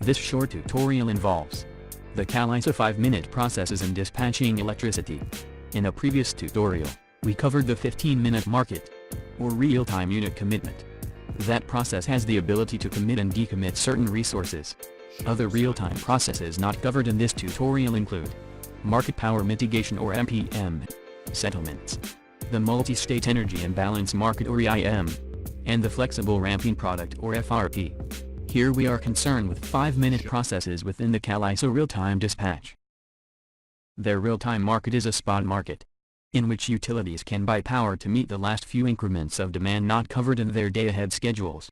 This short tutorial involves the CAISO 5-minute processes in dispatching electricity. In a previous tutorial, we covered the 15-minute market, or real-time unit commitment. That process has the ability to commit and decommit certain resources. Other real-time processes not covered in this tutorial include market power mitigation or MPM, settlements, the multi-state energy imbalance market or EIM, and the flexible ramping product or FRP. Here we are concerned with 5-minute processes within the CAISO real-time dispatch. Their real-time market is a spot market, in which utilities can buy power to meet the last few increments of demand not covered in their day-ahead schedules.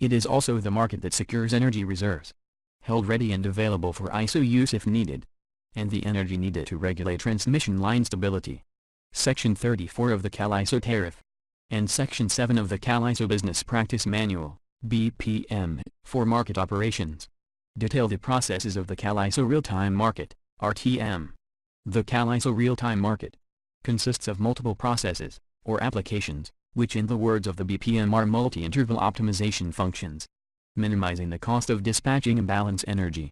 It is also the market that secures energy reserves, held ready and available for ISO use if needed, and the energy needed to regulate transmission line stability. Section 34 of the CAISO Tariff, and Section 7 of the CAISO Business Practice Manual, BPM, for market operations, detail the processes of the CAISO real-time market, RTM. The CAISO real-time market consists of multiple processes, or applications, which in the words of the BPM are multi-interval optimization functions, minimizing the cost of dispatching imbalance energy,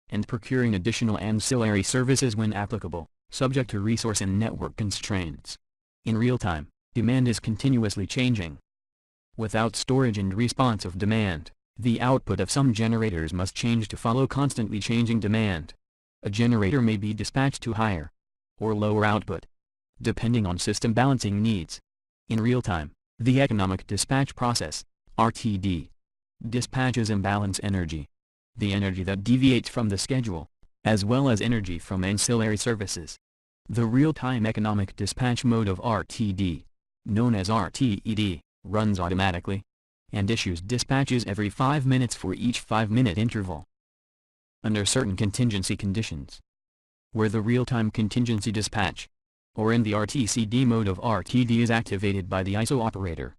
and procuring additional ancillary services when applicable, subject to resource and network constraints. In real time, demand is continuously changing. Without storage and response of demand, the output of some generators must change to follow constantly changing demand. A generator may be dispatched to higher or lower output, depending on system balancing needs. In real time, the economic dispatch process, RTD, dispatches imbalance energy, the energy that deviates from the schedule, as well as energy from ancillary services. The real-time economic dispatch mode of RTD, known as RTED, runs automatically, and issues dispatches every 5 minutes for each 5-minute interval, under certain contingency conditions. Where the real-time contingency dispatch, or in the RTCD mode of RTD is activated by the ISO operator,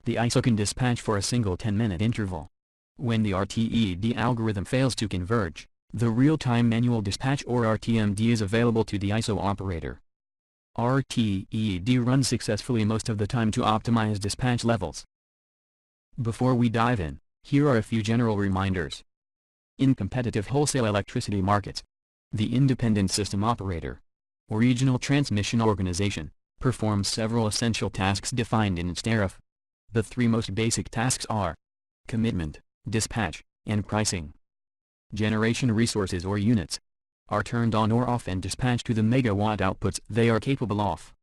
the ISO can dispatch for a single 10-minute interval. When the RTED algorithm fails to converge, the real-time manual dispatch or RTMD is available to the ISO operator. RTED runs successfully most of the time to optimize dispatch levels. Before we dive in, here are a few general reminders. In competitive wholesale electricity markets, the independent system operator, or regional transmission organization, performs several essential tasks defined in its tariff. The three most basic tasks are commitment, dispatch, and pricing. Generation resources or units are turned on or off and dispatched to the megawatt outputs they are capable of.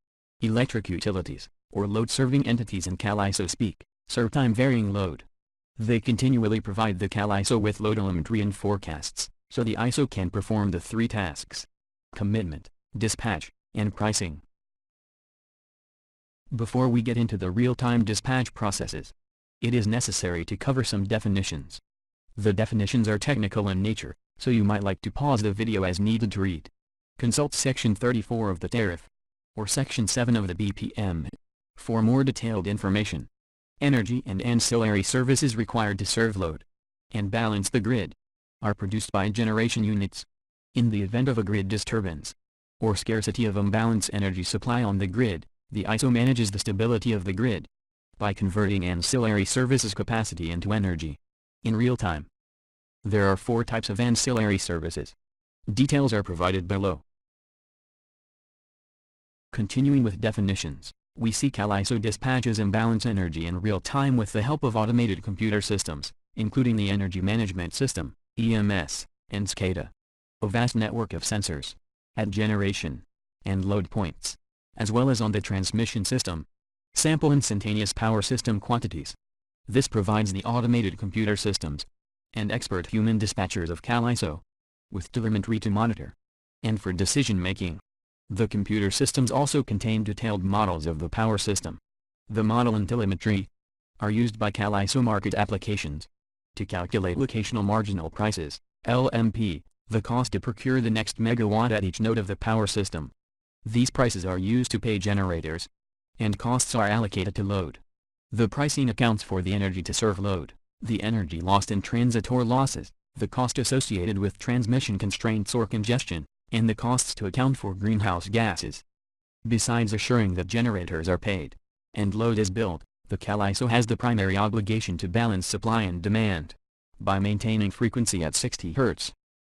Electric utilities, or load-serving entities in CAISO speak, serve time-varying load. They continually provide the CAISO with load telemetry and forecasts, so the ISO can perform the three tasks: commitment, dispatch, and pricing. Before we get into the real-time dispatch processes, it is necessary to cover some definitions. The definitions are technical in nature, so you might like to pause the video as needed to read. Consult Section 34 of the Tariff, or Section 7 of the BPM, for more detailed information. Energy and ancillary services required to serve load and balance the grid are produced by generation units. In the event of a grid disturbance, or scarcity of imbalance energy supply on the grid, the ISO manages the stability of the grid by converting ancillary services capacity into energy in real time. There are 4 types of ancillary services. Details are provided below. Continuing with definitions, we see CAISO dispatches imbalance energy in real time with the help of automated computer systems, including the Energy Management System, EMS, and SCADA. A vast network of sensors at generation and load points, as well as on the transmission system, sample instantaneous power system quantities. This provides the automated computer systems and expert human dispatchers of CAISO with telemetry to monitor and for decision-making. The computer systems also contain detailed models of the power system. The model and telemetry are used by CAISO market applications to calculate locational marginal prices, LMP, the cost to procure the next megawatt at each node of the power system. These prices are used to pay generators, and costs are allocated to load. The pricing accounts for the energy to serve load, the energy lost in transit or losses, the cost associated with transmission constraints or congestion, and the costs to account for greenhouse gases. Besides assuring that generators are paid and load is billed, the CAISO has the primary obligation to balance supply and demand. by maintaining frequency at 60 Hz.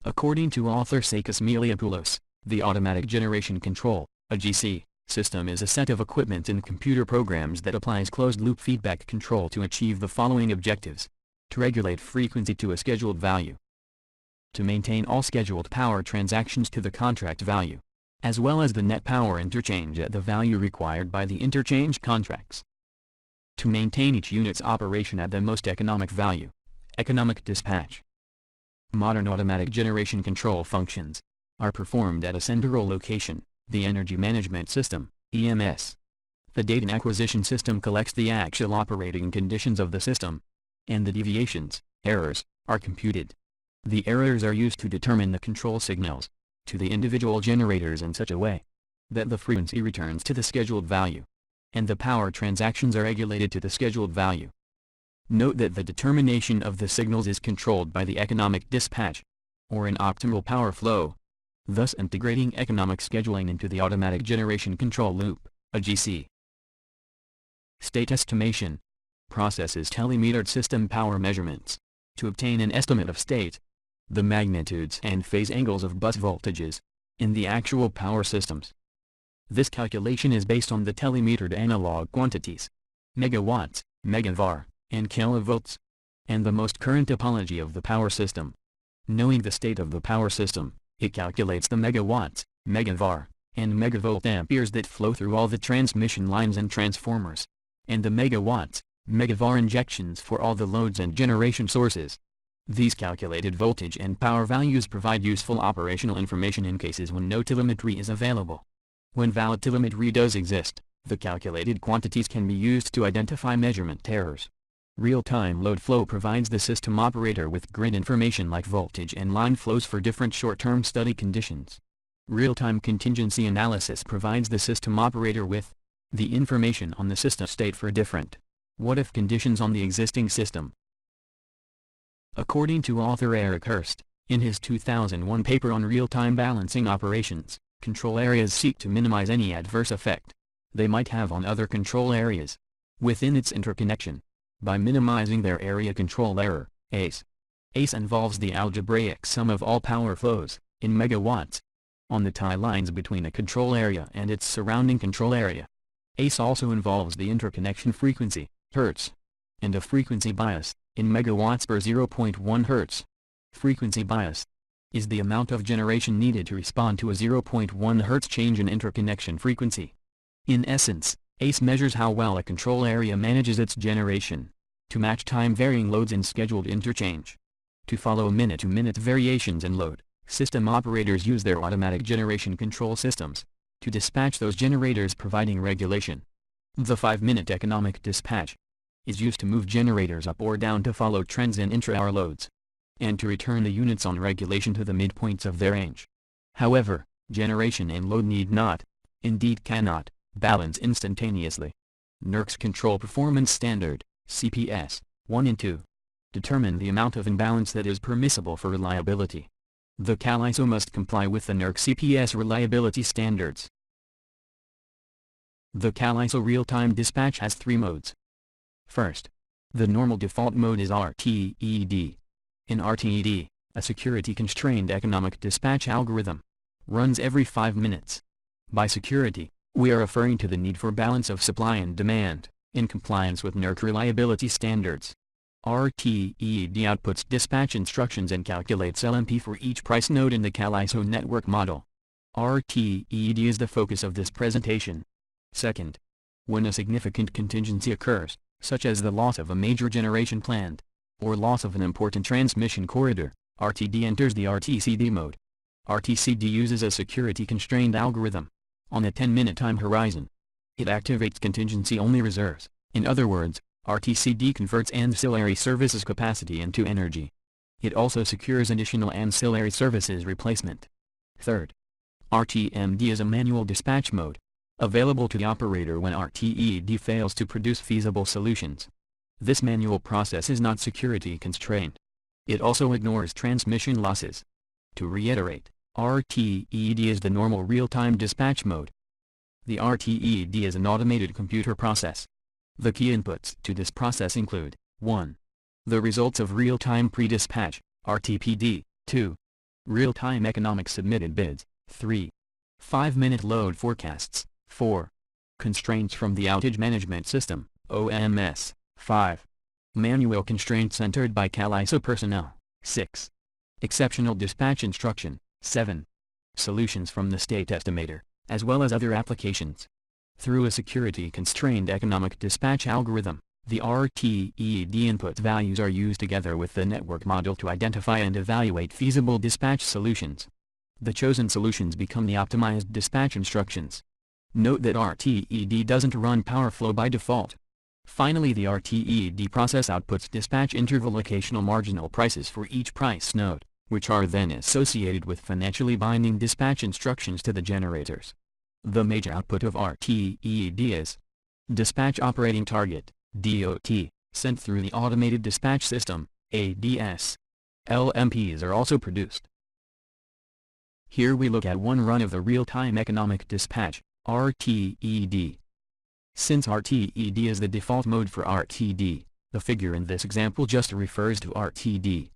According to author Sakis Miliopoulos, the automatic generation control, AGC, system is a set of equipment and computer programs that applies closed-loop feedback control to achieve the following objectives: to regulate frequency to a scheduled value, to maintain all scheduled power transactions to the contract value, as well as the net power interchange at the value required by the interchange contracts, to maintain each unit's operation at the most economic value. Economic dispatch. Modern automatic generation control functions are performed at a central location, the Energy Management System, EMS. The data acquisition system collects the actual operating conditions of the system, and the deviations, errors, are computed. The errors are used to determine the control signals to the individual generators in such a way that the frequency returns to the scheduled value, and the power transactions are regulated to the scheduled value. Note that the determination of the signals is controlled by the economic dispatch, or an optimal power flow, thus integrating economic scheduling into the automatic generation control loop, AGC. State estimation processes telemetered system power measurements to obtain an estimate of state, the magnitudes and phase angles of bus voltages, in the actual power systems. This calculation is based on the telemetered analog quantities, megawatts, megavar, and kilovolts, and the most current topology of the power system. Knowing the state of the power system, it calculates the megawatts, megavar, and megavolt amperes that flow through all the transmission lines and transformers, and the megawatts, megavar injections for all the loads and generation sources. These calculated voltage and power values provide useful operational information in cases when no telemetry is available. When valid telemetry does exist, the calculated quantities can be used to identify measurement errors. Real-time load flow provides the system operator with grid information like voltage and line flows for different short-term study conditions. Real-time contingency analysis provides the system operator with the information on the system state for different what-if conditions on the existing system. According to author Eric Hurst, in his 2001 paper on real-time balancing operations, control areas seek to minimize any adverse effect they might have on other control areas within its interconnection, by minimizing their area control error, ACE. ACE involves the algebraic sum of all power flows, in megawatts, on the tie lines between a control area and its surrounding control area. ACE also involves the interconnection frequency, Hz, and a frequency bias, in megawatts per 0.1 Hz. Frequency bias is the amount of generation needed to respond to a 0.1 Hz change in interconnection frequency. In essence, ACE measures how well a control area manages its generation to match time-varying loads in scheduled interchange. To follow minute-to-minute variations in load, system operators use their automatic generation control systems to dispatch those generators providing regulation. The 5-minute economic dispatch is used to move generators up or down to follow trends in intra-hour loads, and to return the units on regulation to the midpoints of their range. However, generation and load need not, indeed cannot, balance instantaneously. NERC's Control Performance Standard, CPS, 1 and 2, determine the amount of imbalance that is permissible for reliability. The CAISO must comply with the NERC CPS reliability standards. The CAISO real-time dispatch has 3 modes. First, the normal default mode is RTED. In RTED, a security-constrained economic dispatch algorithm runs every 5 minutes. By security, we are referring to the need for balance of supply and demand, in compliance with NERC reliability standards. RTED outputs dispatch instructions and calculates LMP for each price node in the CAISO network model. RTED is the focus of this presentation. Second, when a significant contingency occurs, such as the loss of a major generation plant, or loss of an important transmission corridor, RTD enters the RTCD mode. RTCD uses a security-constrained algorithm on a 10-minute time horizon. It activates contingency-only reserves. In other words, RTCD converts ancillary services capacity into energy. It also secures additional ancillary services replacement. Third, RTMD is a manual dispatch mode, available to the operator when RTED fails to produce feasible solutions. This manual process is not security constrained. It also ignores transmission losses. To reiterate, RTED is the normal real-time dispatch mode. The RTED is an automated computer process. The key inputs to this process include 1. The results of real-time pre-dispatch, RTPD, 2. Real-time economic submitted bids, 3. 5-minute load forecasts, 4. Constraints from the outage management system, OMS, 5. Manual constraints entered by CAISO personnel, 6. Exceptional dispatch instruction, 7. Solutions from the state estimator, as well as other applications. Through a security-constrained economic dispatch algorithm, the RTED input values are used together with the network model to identify and evaluate feasible dispatch solutions. The chosen solutions become the optimized dispatch instructions. Note that RTED doesn't run power flow by default. Finally, the RTED process outputs dispatch interval locational marginal prices for each price node, which are then associated with financially binding dispatch instructions to the generators. The major output of RTED is dispatch operating target, DOT, sent through the automated dispatch system, ADS. LMPs are also produced. Here we look at one run of the real-time economic dispatch, RTED. Since RTED is the default mode for RTD, the figure in this example just refers to RTD.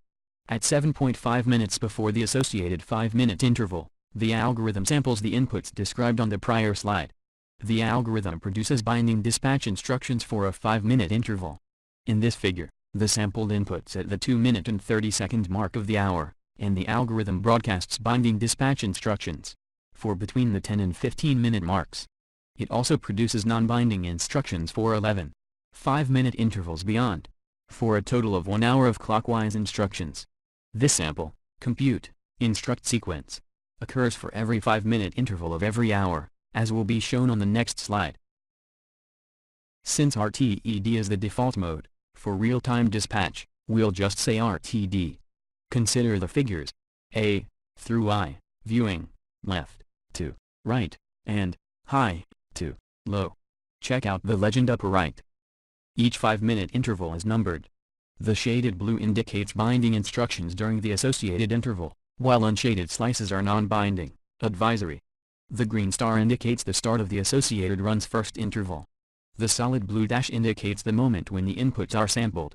At 7.5 minutes before the associated 5-minute interval, the algorithm samples the inputs described on the prior slide. The algorithm produces binding dispatch instructions for a 5-minute interval. In this figure, the sampled inputs at the 2-minute and 30-second mark of the hour, and the algorithm broadcasts binding dispatch instructions for between the 10 and 15-minute marks. It also produces non-binding instructions for 11, 5-minute intervals beyond, for a total of 1 hour of clockwise instructions. This sample, compute, instruct sequence, occurs for every 5-minute interval of every hour, as will be shown on the next slide. Since RTED is the default mode, for real-time dispatch, we'll just say RTD. Consider the figures A through I, viewing, left to right, and high to low. Check out the legend upper right. Each 5-minute interval is numbered. The shaded blue indicates binding instructions during the associated interval, while unshaded slices are non-binding, advisory. The green star indicates the start of the associated run's first interval. The solid blue dash indicates the moment when the inputs are sampled.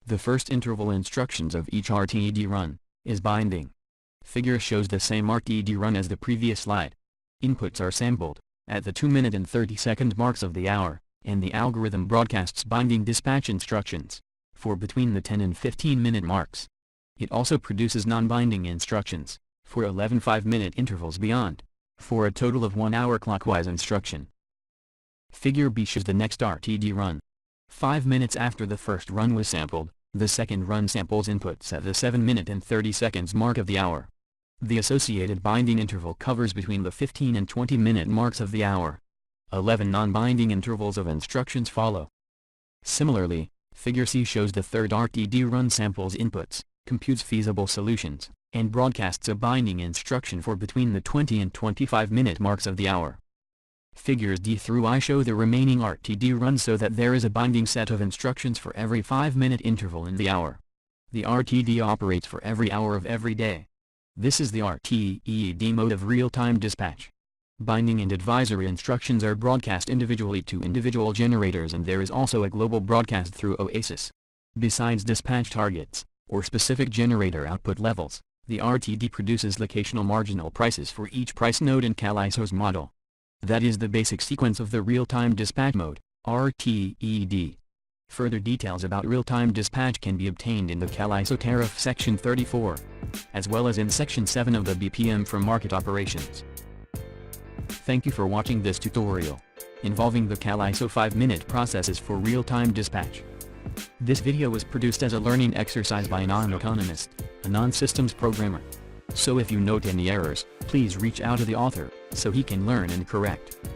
The first interval instructions of each RTD run is binding. Figure shows the same RTD run as the previous slide. Inputs are sampled at the 2-minute and 30-second marks of the hour, and the algorithm broadcasts binding dispatch instructions for between the 10 and 15-minute marks. It also produces non-binding instructions for 11 5-minute intervals beyond, for a total of 1 hour clockwise instruction. Figure B shows the next RTD run. 5 minutes after the first run was sampled, the second run samples inputs at the 7-minute and 30 seconds mark of the hour. The associated binding interval covers between the 15 and 20-minute marks of the hour. 11 non-binding intervals of instructions follow. Similarly, Figure C shows the third RTD run samples inputs, computes feasible solutions, and broadcasts a binding instruction for between the 20 and 25-minute marks of the hour. Figures D through I show the remaining RTD runs so that there is a binding set of instructions for every 5-minute interval in the hour. The RTD operates for every hour of every day. This is the RTED mode of real-time dispatch. Binding and advisory instructions are broadcast individually to individual generators, and there is also a global broadcast through OASIS. Besides dispatch targets, or specific generator output levels, the RTD produces locational marginal prices for each price node in CAISO's model. That is the basic sequence of the real-time dispatch mode, RTED. Further details about real-time dispatch can be obtained in the CAISO Tariff Section 34, as well as in Section 7 of the BPM for market operations. Thank you for watching this tutorial, involving the CAISO 5-minute processes for real-time dispatch. This video was produced as a learning exercise by a non-economist, a non-systems programmer. So if you note any errors, please reach out to the author, so he can learn and correct.